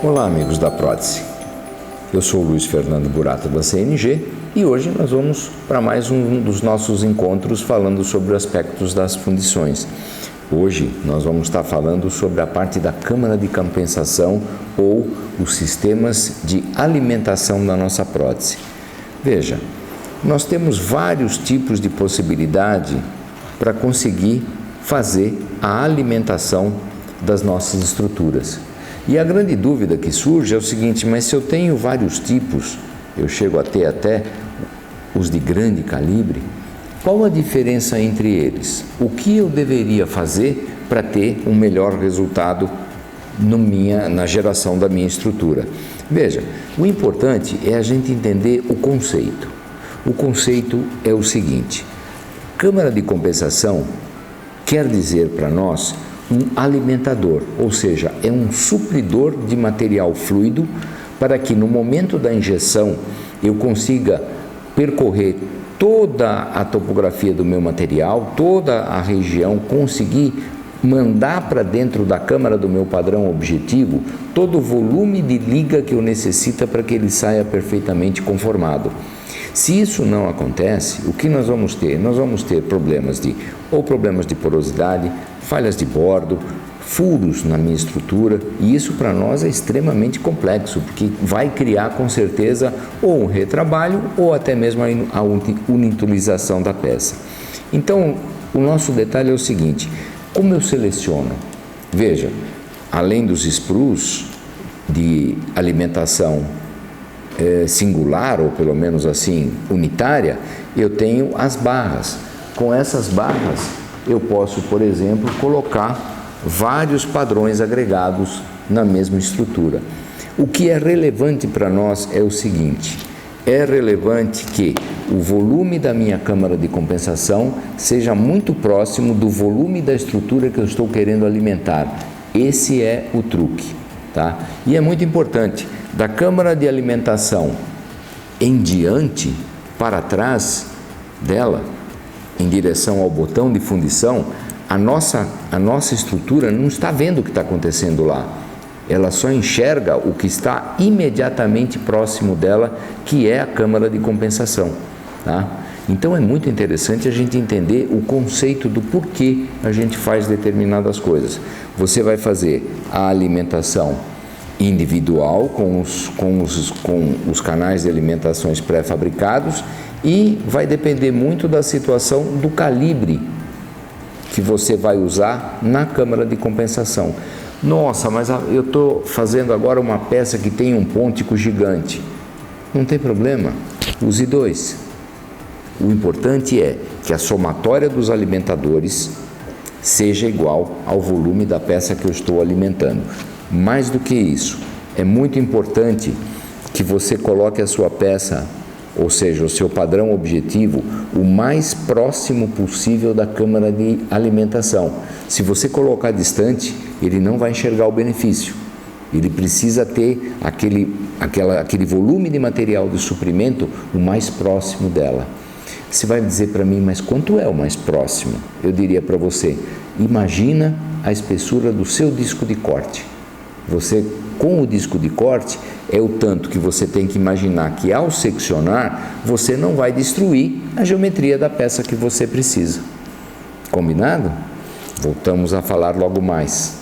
Olá, amigos da Prótese. Eu sou o Luiz Fernando Burato da CNG e hoje nós vamos para mais um dos nossos encontros falando sobre aspectos das fundições. Hoje nós vamos estar falando sobre a parte da câmara de compensação ou os sistemas de alimentação da nossa prótese. Veja, nós temos vários tipos de possibilidade para conseguir fazer a alimentação das nossas estruturas. E a grande dúvida que surge é o seguinte: mas se eu tenho vários tipos, eu chego a ter até os de grande calibre, qual a diferença entre eles? O que eu deveria fazer para ter um melhor resultado na geração da minha estrutura? Veja, o importante é a gente entender o conceito. O conceito é o seguinte: câmara de compensação quer dizer para nós um alimentador, ou seja, é um supridor de material fluido para que no momento da injeção eu consiga percorrer toda a topografia do meu material, toda a região, conseguir mandar para dentro da câmara do meu padrão objetivo todo o volume de liga que eu necessito para que ele saia perfeitamente conformado. Se isso não acontece, o que nós vamos ter? Nós vamos ter problemas de porosidade, falhas de bordo, furos na minha estrutura, e isso para nós é extremamente complexo, porque vai criar com certeza ou um retrabalho ou até mesmo a inutilização da peça. Então, o nosso detalhe é o seguinte: como eu seleciono? Veja, além dos sprues de alimentação singular, ou pelo menos assim, unitária, eu tenho as barras. Com essas barras, eu posso, por exemplo, colocar vários padrões agregados na mesma estrutura. O que é relevante para nós é o seguinte: é relevante que o volume da minha câmara de compensação seja muito próximo do volume da estrutura que eu estou querendo alimentar. Esse é o truque, tá? E é muito importante, da câmara de alimentação em diante, para trás dela, em direção ao botão de fundição, a nossa estrutura não está vendo o que está acontecendo lá. Ela só enxerga o que está imediatamente próximo dela, que é a câmara de compensação, tá? Então é muito interessante a gente entender o conceito do porquê a gente faz determinadas coisas. Você vai fazer a alimentação individual com os canais de alimentações pré-fabricados, e vai depender muito da situação do calibre que você vai usar na câmara de compensação. Nossa, mas eu estou fazendo agora uma peça que tem um pôntico gigante. Não tem problema, use 2. O importante é que a somatória dos alimentadores seja igual ao volume da peça que eu estou alimentando. Mais do que isso, é muito importante que você coloque a sua peça, ou seja, o seu padrão objetivo, o mais próximo possível da câmara de alimentação. Se você colocar distante, ele não vai enxergar o benefício. Ele precisa ter aquele volume de material de suprimento o mais próximo dela. Você vai dizer para mim: mas quanto é o mais próximo? Eu diria para você: imagina a espessura do seu disco de corte. Você, com o disco de corte, é o tanto que você tem que imaginar que ao seccionar, você não vai destruir a geometria da peça que você precisa. Combinado? Voltamos a falar logo mais.